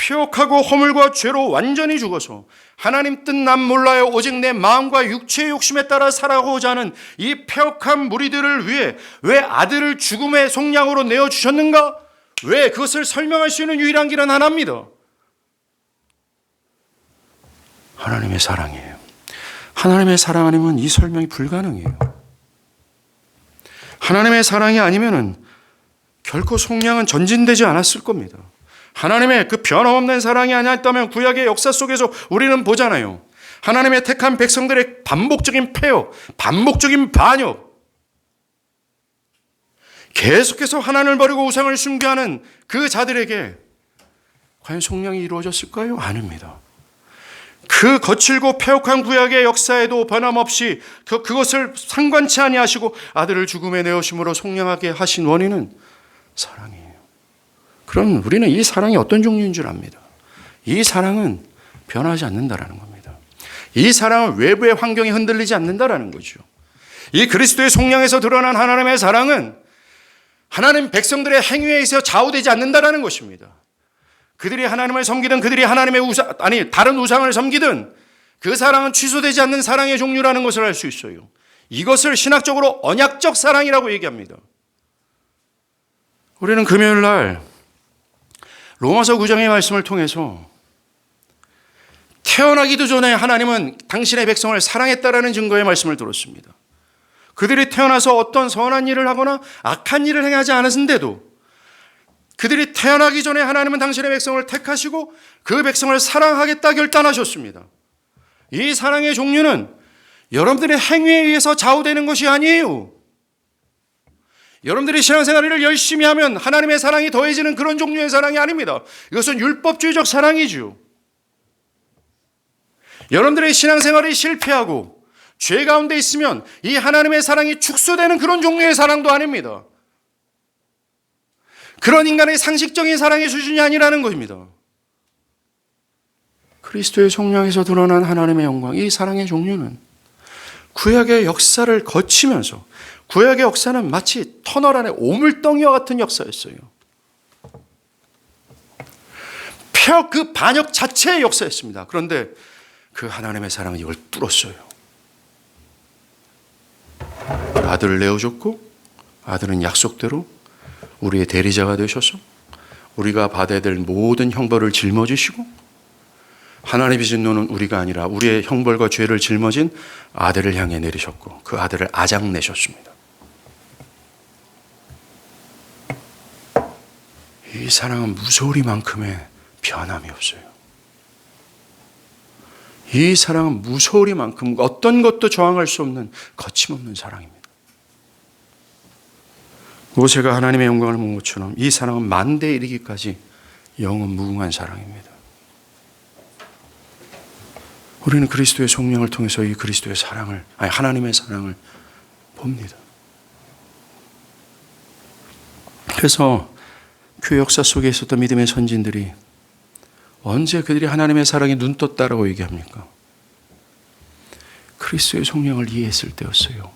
폐역하고 허물과 죄로 완전히 죽어서 하나님 뜻 난 몰라요 오직 내 마음과 육체의 욕심에 따라 살아가고자 하는 이 폐역한 무리들을 위해 왜 아들을 죽음의 속량으로 내어주셨는가? 왜? 그것을 설명할 수 있는 유일한 길은 하나입니다. 하나님의 사랑이에요. 하나님의 사랑 아니면 이 설명이 불가능해요. 하나님의 사랑이 아니면은 결코 속량은 전진되지 않았을 겁니다. 하나님의 그 변함없는 사랑이 아니었다면 구약의 역사 속에서 우리는 보잖아요. 하나님의 택한 백성들의 반복적인 폐역, 반복적인 반역, 계속해서 하나님을 버리고 우상을 숭배하는 그 자들에게 과연 속량이 이루어졌을까요? 아닙니다. 그 거칠고 폐역한 구약의 역사에도 변함없이 그것을 상관치 아니하시고 아들을 죽음에 내어심으로 속량하게 하신 원인은 사랑이에요. 그럼 우리는 이 사랑이 어떤 종류인 줄 압니다. 이 사랑은 변하지 않는다라는 겁니다. 이 사랑은 외부의 환경이 흔들리지 않는다라는 거죠. 이 그리스도의 속량에서 드러난 하나님의 사랑은 하나님 백성들의 행위에 있어 좌우되지 않는다라는 것입니다. 그들이 하나님을 섬기든 그들이 하나님의 다른 우상을 섬기든 그 사랑은 취소되지 않는 사랑의 종류라는 것을 알 수 있어요. 이것을 신학적으로 언약적 사랑이라고 얘기합니다. 우리는 금요일 날 로마서 9장의 말씀을 통해서 태어나기도 전에 하나님은 당신의 백성을 사랑했다라는 증거의 말씀을 들었습니다. 그들이 태어나서 어떤 선한 일을 하거나 악한 일을 행하지 않았는데도 그들이 태어나기 전에 하나님은 당신의 백성을 택하시고 그 백성을 사랑하겠다 결단하셨습니다. 이 사랑의 종류는 여러분들의 행위에 의해서 좌우되는 것이 아니에요. 여러분들이 신앙생활을 열심히 하면 하나님의 사랑이 더해지는 그런 종류의 사랑이 아닙니다. 이것은 율법주의적 사랑이죠. 여러분들의 신앙생활이 실패하고 죄 가운데 있으면 이 하나님의 사랑이 축소되는 그런 종류의 사랑도 아닙니다. 그런 인간의 상식적인 사랑의 수준이 아니라는 것입니다. 그리스도의 속량에서 드러난 하나님의 영광, 이 사랑의 종류는 구약의 역사를 거치면서 구약의 역사는 마치 터널 안에 오물덩이와 같은 역사였어요. 폐역 그 반역 자체의 역사였습니다. 그런데 그 하나님의 사랑은 이걸 뚫었어요. 아들을 내어줬고 아들은 약속대로 우리의 대리자가 되셔서 우리가 받아야 될 모든 형벌을 짊어지시고 하나님의 진노는 우리가 아니라 우리의 형벌과 죄를 짊어진 아들을 향해 내리셨고 그 아들을 아작내셨습니다. 이 사랑은 무소리만큼의 변함이 없어요. 이 사랑은 무소리만큼 어떤 것도 저항할 수 없는 거침없는 사랑입니다. 모세가 하나님의 영광을 본 것처럼 이 사랑은 만대에 이르기까지 영원 무궁한 사랑입니다. 우리는 그리스도의 속량을 통해서 이 그리스도의 사랑을, 하나님의 사랑을 봅니다. 그래서 교회 역사 속에 있었던 믿음의 선진들이 언제 그들이 하나님의 사랑에 눈 떴다라고 얘기합니까? 그리스도의 속량을 이해했을 때였어요.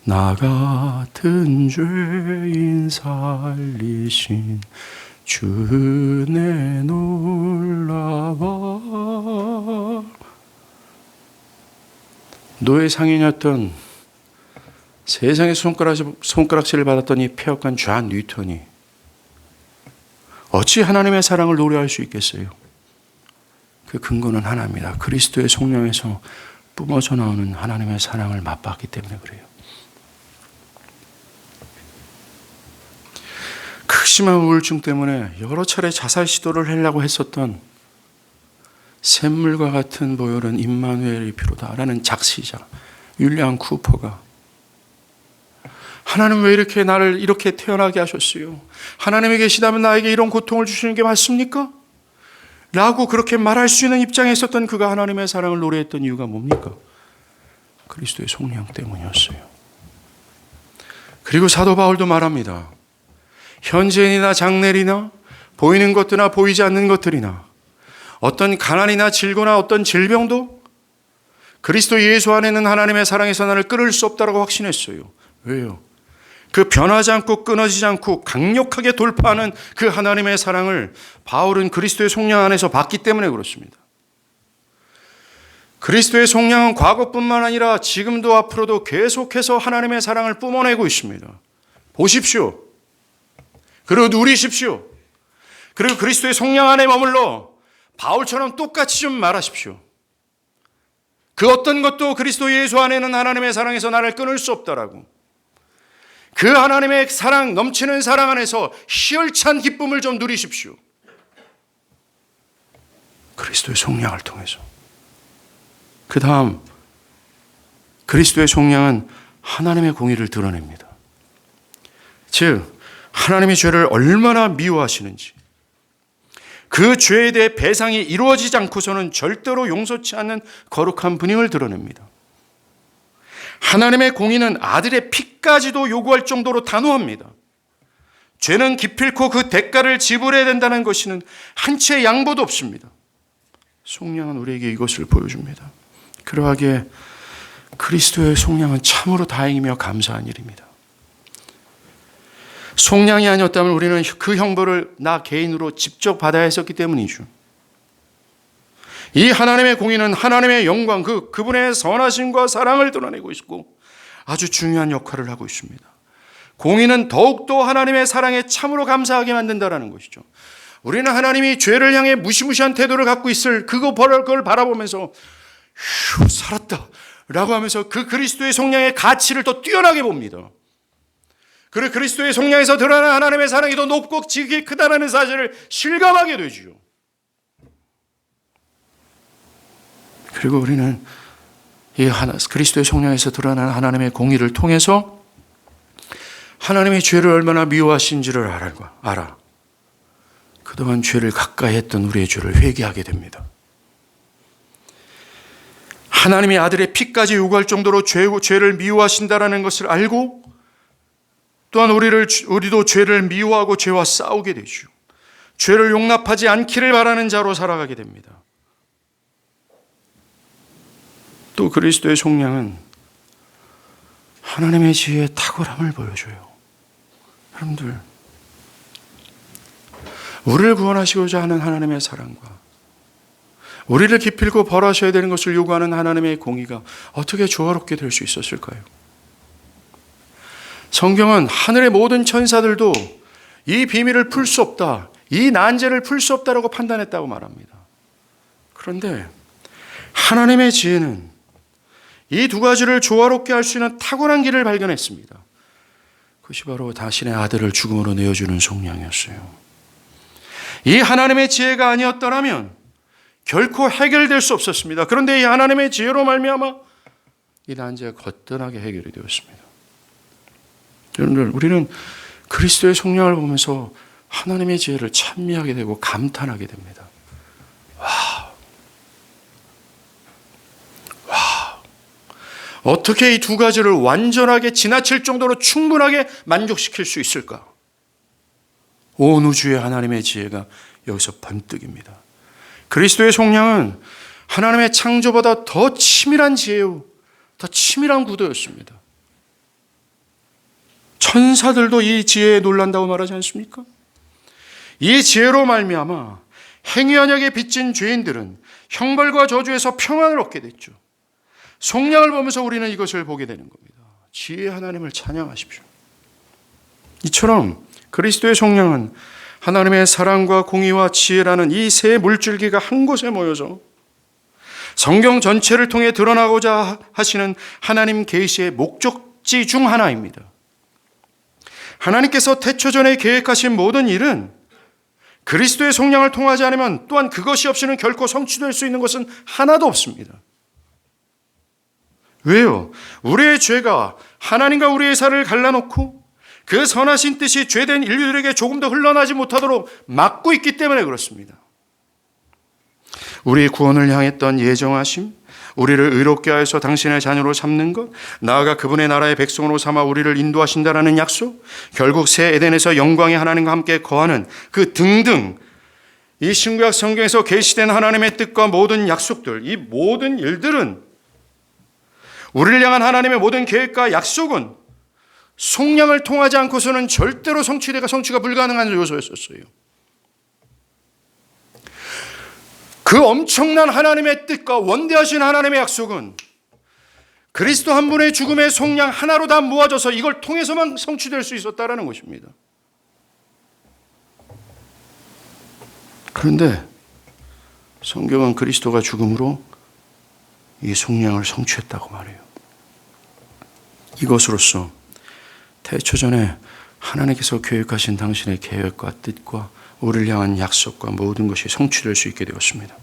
나 같은 죄인 살리신 주 내 놀라봐. 노예 상인이었던 세상에서 손가락질을 받았던 이 폐역한 존 뉴턴이 어찌 하나님의 사랑을 노래할 수 있겠어요? 그 근거는 하나입니다. 그리스도의 속량에서 뿜어져 나오는 하나님의 사랑을 맛봤기 때문에 그래요. 극심한 우울증 때문에 여러 차례 자살 시도를 하려고 했었던 샘물과 같은 보혈은 임마누엘이 필요다라는 작시자 윌리엄 쿠퍼가 하나님 왜 이렇게 나를 이렇게 태어나게 하셨어요? 하나님이 계시다면 나에게 이런 고통을 주시는 게 맞습니까? 라고 그렇게 말할 수 있는 입장에 있었던 그가 하나님의 사랑을 노래했던 이유가 뭡니까? 그리스도의 속량 때문이었어요. 그리고 사도 바울도 말합니다. 현재인이나 장래이나 보이는 것들이나 보이지 않는 것들이나 어떤 가난이나 질고나 어떤 질병도 그리스도 예수 안에는 하나님의 사랑에서 나를 끊을 수 없다고 확신했어요. 왜요? 그 변하지 않고 끊어지지 않고 강력하게 돌파하는 그 하나님의 사랑을 바울은 그리스도의 속량 안에서 봤기 때문에 그렇습니다. 그리스도의 속량은 과거뿐만 아니라 지금도 앞으로도 계속해서 하나님의 사랑을 뿜어내고 있습니다. 보십시오. 그리고 누리십시오. 그리고 그리스도의 속량 안에 머물러 바울처럼 똑같이 좀 말하십시오. 그 어떤 것도 그리스도 예수 안에는 하나님의 사랑에서 나를 끊을 수 없다라고. 그 하나님의 사랑, 넘치는 사랑 안에서 희열찬 기쁨을 좀 누리십시오. 그리스도의 속량을 통해서. 그 다음 그리스도의 속량은 하나님의 공의를 드러냅니다. 즉 하나님이 죄를 얼마나 미워하시는지 그 죄에 대해 배상이 이루어지지 않고서는 절대로 용서치 않는 거룩한 분임을 드러냅니다. 하나님의 공의는 아들의 피까지도 요구할 정도로 단호합니다. 죄는 기필코 그 대가를 지불해야 된다는 것이는 한 채의 양보도 없습니다. 속량은 우리에게 이것을 보여줍니다. 그러하기에 그리스도의 속량은 참으로 다행이며 감사한 일입니다. 속량이 아니었다면 우리는 그 형벌을 나 개인으로 직접 받아야 했었기 때문이죠. 이 하나님의 공의는 하나님의 영광, 그분의 선하심과 사랑을 드러내고 있고 아주 중요한 역할을 하고 있습니다. 공의는 더욱더 하나님의 사랑에 참으로 감사하게 만든다는 것이죠. 우리는 하나님이 죄를 향해 무시무시한 태도를 갖고 있을 그걸 바라보면서 휴, 살았다 라고 하면서 그 그리스도의 속량의 가치를 더 뛰어나게 봅니다. 그리고 그리스도의 속량에서 드러나는 하나님의 사랑이 더 높고 지극히 크다는 사실을 실감하게 되지요. 그리고 우리는 이 그리스도의 속량에서 드러나는 하나님의 공의를 통해서 하나님이 죄를 얼마나 미워하신지를 알아. 그동안 죄를 가까이 했던 우리의 죄를 회개하게 됩니다. 하나님이 아들의 피까지 요구할 정도로 죄를 미워하신다라는 것을 알고 또한 우리도 죄를 미워하고 죄와 싸우게 되죠. 죄를 용납하지 않기를 바라는 자로 살아가게 됩니다. 또 그리스도의 속량은 하나님의 지혜의 탁월함을 보여줘요. 여러분들, 우리를 구원하시고자 하는 하나님의 사랑과 우리를 기필코 벌하셔야 되는 것을 요구하는 하나님의 공의가 어떻게 조화롭게 될 수 있었을까요? 성경은 하늘의 모든 천사들도 이 비밀을 풀 수 없다, 이 난제를 풀 수 없다라고 판단했다고 말합니다. 그런데 하나님의 지혜는 이 두 가지를 조화롭게 할 수 있는 탁월한 길을 발견했습니다. 그것이 바로 자신의 아들을 죽음으로 내어주는 속량이었어요. 이 하나님의 지혜가 아니었더라면 결코 해결될 수 없었습니다. 그런데 이 하나님의 지혜로 말미암아 이 난제가 거뜬하게 해결이 되었습니다. 여러분들, 우리는 그리스도의 속량을 보면서 하나님의 지혜를 찬미하게 되고 감탄하게 됩니다. 어떻게 이 두 가지를 완전하게 지나칠 정도로 충분하게 만족시킬 수 있을까? 온 우주의 하나님의 지혜가 여기서 번뜩입니다. 그리스도의 속량은 하나님의 창조보다 더 치밀한 지혜요, 더 치밀한 구도였습니다. 천사들도 이 지혜에 놀란다고 말하지 않습니까? 이 지혜로 말미암아 행위 언약에 빚진 죄인들은 형벌과 저주에서 평안을 얻게 됐죠. 속량을 보면서 우리는 이것을 보게 되는 겁니다. 지혜의 하나님을 찬양하십시오. 이처럼 그리스도의 속량은 하나님의 사랑과 공의와 지혜라는 이 세 물줄기가 한 곳에 모여서 성경 전체를 통해 드러나고자 하시는 하나님 계시의 목적지 중 하나입니다. 하나님께서 태초전에 계획하신 모든 일은 그리스도의 속량을 통하지 않으면 또한 그것이 없이는 결코 성취될 수 있는 것은 하나도 없습니다. 왜요? 우리의 죄가 하나님과 우리의 사를 갈라놓고 그 선하신 뜻이 죄된 인류들에게 조금 더 흘러나지 못하도록 막고 있기 때문에 그렇습니다. 우리의 구원을 향했던 예정하심, 우리를 의롭게 하여서 당신의 자녀로 삼는 것, 나아가 그분의 나라의 백성으로 삼아 우리를 인도하신다라는 약속, 결국 새 에덴에서 영광의 하나님과 함께 거하는 그 등등, 이 신구약 성경에서 계시된 하나님의 뜻과 모든 약속들, 이 모든 일들은, 우리를 향한 하나님의 모든 계획과 약속은 속량을 통하지 않고서는 절대로 성취가 불가능한 요소였었어요. 그 엄청난 하나님의 뜻과 원대하신 하나님의 약속은 그리스도 한 분의 죽음의 속량 하나로 다 모아져서 이걸 통해서만 성취될 수 있었다라는 것입니다. 그런데 성경은 그리스도가 죽음으로 이 속량을 성취했다고 말해요. 이것으로써 태초전에 하나님께서 계획하신 당신의 계획과 뜻과 우리를 향한 약속과 모든 것이 성취될 수 있게 되었습니다.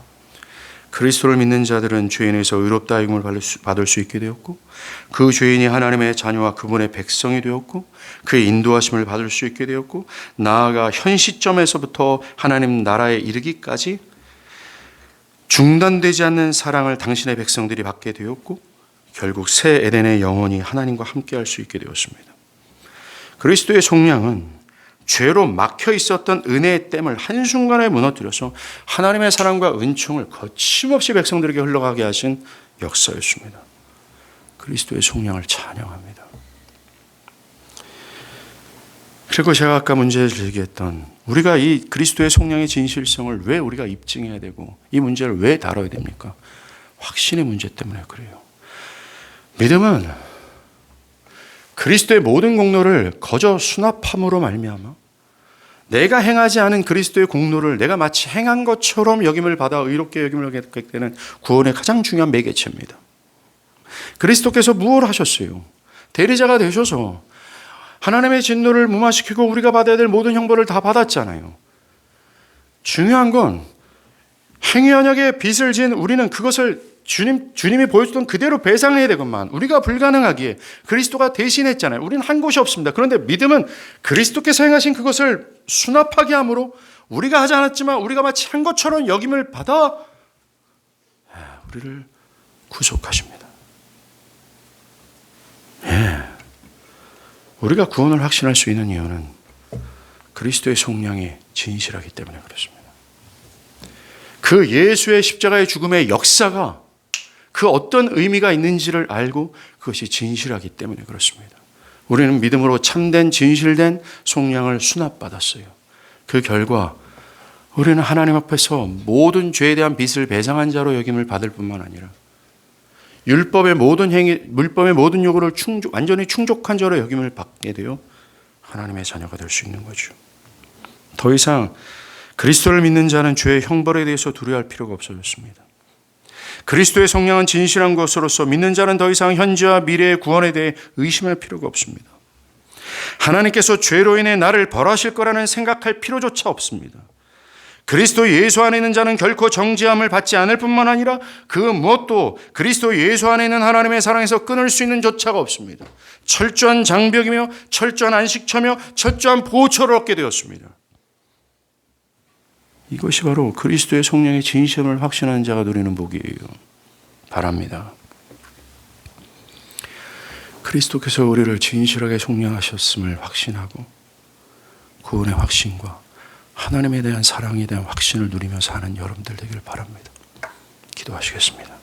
그리스도를 믿는 자들은 죄인에서 의롭다 하심을 받을 수 있게 되었고, 그 죄인이 하나님의 자녀와 그분의 백성이 되었고, 그의 인도하심을 받을 수 있게 되었고, 나아가 현 시점에서부터 하나님 나라에 이르기까지 중단되지 않는 사랑을 당신의 백성들이 받게 되었고, 결국 새 에덴의 영원히 하나님과 함께할 수 있게 되었습니다. 그리스도의 속량은 죄로 막혀 있었던 은혜의 댐을 한순간에 무너뜨려서 하나님의 사랑과 은총을 거침없이 백성들에게 흘러가게 하신 역사였습니다. 그리스도의 속량을 찬양합니다. 그리고 제가 아까 문제를 제기했던, 우리가 이 그리스도의 속량의 진실성을 왜 우리가 입증해야 되고 이 문제를 왜 다뤄야 됩니까? 확신의 문제 때문에 그래요. 믿음은 그리스도의 모든 공로를 거저 수납함으로 말미암아 내가 행하지 않은 그리스도의 공로를 내가 마치 행한 것처럼 여김을 받아 의롭게 여김을 받게 되는 구원의 가장 중요한 매개체입니다. 그리스도께서 무엇을 하셨어요? 대리자가 되셔서 하나님의 진노를 무마시키고 우리가 받아야 될 모든 형벌을 다 받았잖아요. 중요한 건 행위 언약의 빚을 진 우리는 그것을 주님이 보여주던 그대로 배상해야 되건만, 우리가 불가능하기에 그리스도가 대신했잖아요. 우리는 한 곳이 없습니다. 그런데 믿음은 그리스도께서 행하신 그것을 수납하게 함으로 우리가 하지 않았지만 우리가 마치 한 것처럼 여김을 받아 우리를 구속하십니다. 우리가 구원을 확신할 수 있는 이유는 그리스도의 속량이 진실하기 때문에 그렇습니다. 그 예수의 십자가의 죽음의 역사가 그 어떤 의미가 있는지를 알고 그것이 진실하기 때문에 그렇습니다. 우리는 믿음으로 참된 진실된 속량을 수납받았어요. 그 결과 우리는 하나님 앞에서 모든 죄에 대한 빚을 배상한 자로 여김을 받을 뿐만 아니라 율법의 모든 행위, 율법의 모든 요구를 완전히 충족한 자로 여김을 받게 되어 하나님의 자녀가 될 수 있는 거죠. 더 이상 그리스도를 믿는 자는 죄의 형벌에 대해서 두려워할 필요가 없어졌습니다. 그리스도의 성령은 진실한 것으로서 믿는 자는 더 이상 현재와 미래의 구원에 대해 의심할 필요가 없습니다. 하나님께서 죄로 인해 나를 벌하실 거라는 생각할 필요조차 없습니다. 그리스도 예수 안에 있는 자는 결코 정죄함을 받지 않을 뿐만 아니라 그 무엇도 그리스도 예수 안에 있는 하나님의 사랑에서 끊을 수 있는 조차가 없습니다. 철저한 장벽이며 철저한 안식처며 철저한 보호처를 얻게 되었습니다. 이것이 바로 그리스도의 성령의 진심을 확신하는 자가 누리는 복이에요. 바랍니다. 그리스도께서 우리를 진실하게 속량하셨음을 확신하고 구원의 확신과 하나님에 대한 사랑에 대한 확신을 누리며 사는 여러분들 되길 바랍니다. 기도하시겠습니다.